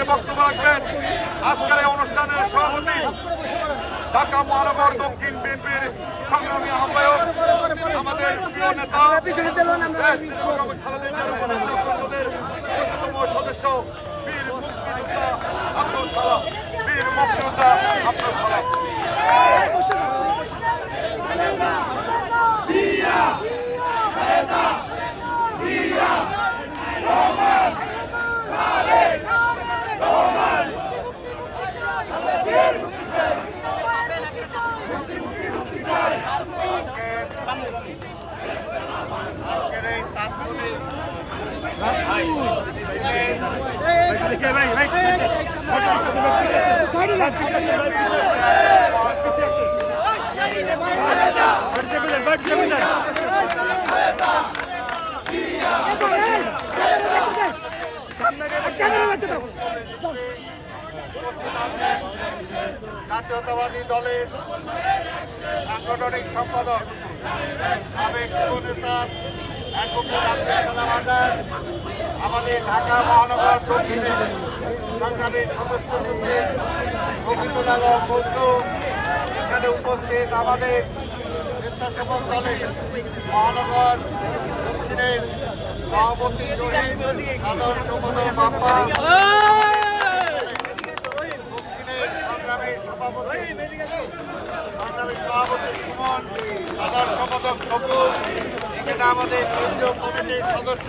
বক্তব্য রাখবেন আজকের এই অনুষ্ঠানের সভাপতি ঢাকা মহানগর দক্ষিণ বিএনপির সংগ্রামী আহ্বায়ক আমাদের প্রিয় নেতা অন্যতম সদস্য বীর মুক্তিযোদ্ধা আব্দুল সালাম বীর মুক্তিযোদ্ধা আব্দুল সালাম। জাতীয়তাবাদী দলের সাংগঠনিক সম্পাদক সাবেক নেতা আমাদের ঢাকা মহানগর দক্ষিণের সংগ্রামী সদস্য রবীন্দ্রনাথ বন্ধু এখানে উপস্থিত আমাদের স্বেচ্ছাসেবক দলের মহানগর দক্ষিণের সভাপতি জহির সাধারণ সম্পাদক বাপ্পা দক্ষিণের সংগ্রামী সভাপতি সুমন সাধারণ সম্পাদক সবুজ এখানে আমাদের কেন্দ্রীয় কমিটির সদস্য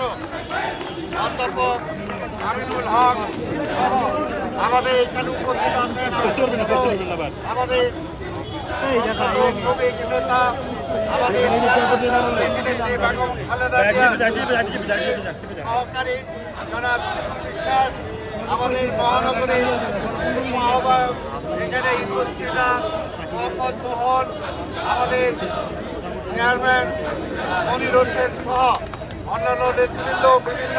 অধ্যাপক আমিনুল হক সহ আমাদের এখানে উপস্থিত আছেন আমাদের শ্রমিক নেতা আমাদের বেগম খালেদা সহকারী জনাব বিশ্বাস আমাদের মহানগরীর আহ্বায়ক এখানে ইউনুসিলা মোহাম্মদ মোহন আমাদের চেয়ারম্যান মনির হোসেন সহ অন্যান্য নেতৃবৃন্দ, বিভিন্ন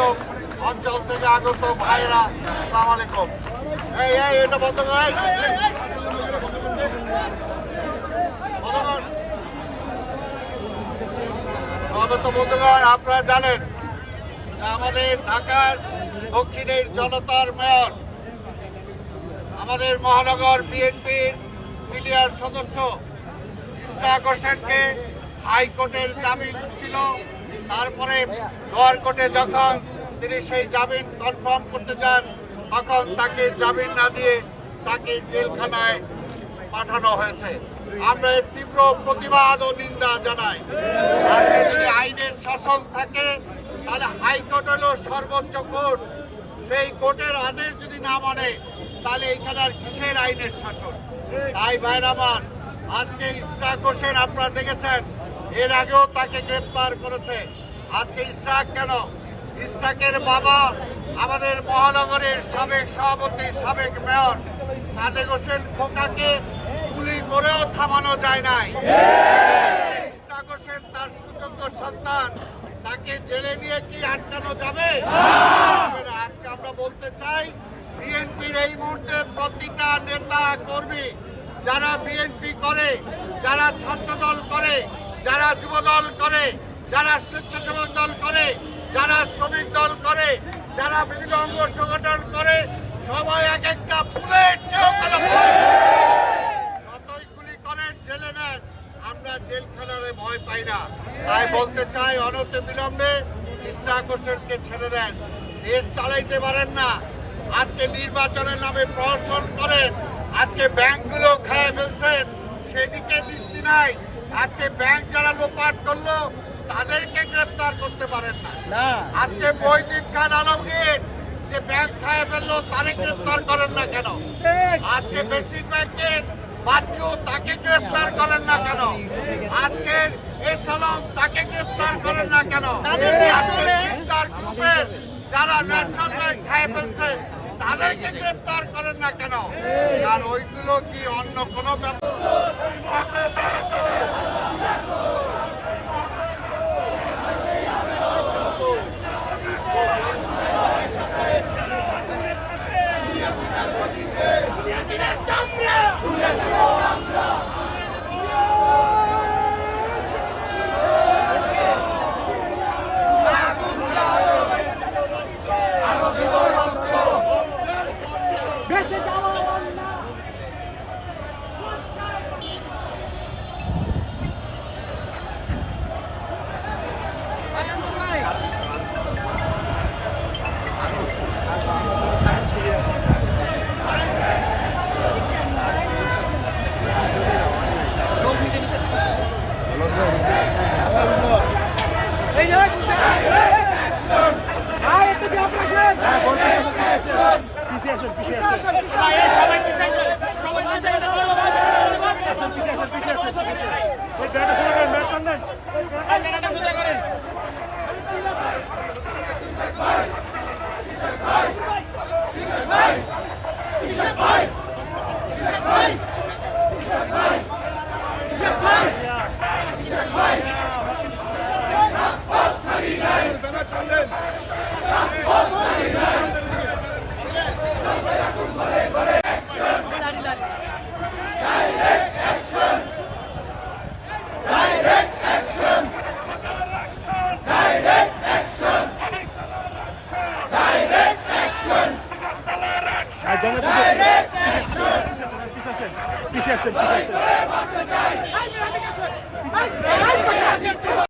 অঞ্চল থেকে আগত ভাইরা, আসসালামু আলাইকুম। এটা বন্ধ করে স্বাগত বন্ধুগণ। আপনারা জানেন যে আমাদের ঢাকার দক্ষিণের জনতার মেয়র, আমাদের মহানগর বিএনপির সিনিয়র সদস্য ইশরাক হোসেনকে হাইকোর্টের জামিন ছিল, তারপরে লোয়ার কোর্টে যখন তিনি সেই জামিন কনফার্ম করতে যান তখন তাকে জামিন না দিয়ে তাকে জেলখানায় পাঠানো হয়েছে। আমরা এর তীব্র প্রতিবাদ ও নিন্দা জানাই। আজকে যদি আইনের শাসন থাকে তাহলে হাইকোর্ট হলো সর্বোচ্চ কোর্ট, সেই কোর্টের আদেশ যদি না মানে তাহলে এখানে আর কিসের আইনের শাসন? তাই ভাইরা আমার, আজকে ইশরাক হোসেন আপনারা দেখেছেন, এর আগেও তাকে গ্রেপ্তার করেছে। আজকে ইশরাক কেন? ইশরাকের বাবা আমাদের মহানগরের সাবেক সভাপতি, সাবেক মেয়র সাদেক হোসেন খোকাকে গুলি করেও থামানো যায় নাই। ইশরাক হোসেন তার সুযোগ্য সন্তান, তাকে জেলে নিয়ে কি আটকানো যাবে? আজকে আমরা বলতে চাই, বিএনপির এই মুহূর্তে প্রতিটা নেতা কর্মী যারা বিএনপি করে, যারা ছাত্র দল করে, যারা যুব দল করে, যারা স্বেচ্ছাসেবক দল করে, যারা শ্রমিক দল করে, যারা বিভিন্ন অঙ্গ সংগঠন করে, সবাই এক একটা বুলেট যতই গুলি করেন, জেলে নেন, আমরা জেলখানারে ভয় পাই না। তাই বলতে চাই, অনতি বিলম্বে ইশরাক হোসেনকে ছেড়ে দেন। দেশ চালাইতে পারেন না। আজকে নির্বাচনের নামে প্রহসন করেন, আজকে ব্যাংকগুলো খেয়ে ফেলছেন, সেদিকে দৃষ্টি নাই। আজকে ব্যাংক যারা লোপাট করলো তাদেরকে গ্রেপ্তার করতে পারেন না। আজকে মহিউদ্দিন খান আলমগীর যে ব্যাংক খেয়ে ফেললো তারে গ্রেপ্তার করেন না কেন? আজকে বেসিক ব্যাংকের বাচ্চু, তাকে গ্রেপ্তার করেন না কেন? আজকে এসালাম, তাকে গ্রেপ্তার করেন না কেন? গ্রুপের যারা ন্যাশনাল ব্যাংক খেয়ে ফেলছে তাদেরকে গ্রেপ্তার করেন না কেন? আর ওইগুলো কি অন্য কোনো ব্যাপার? Direct action!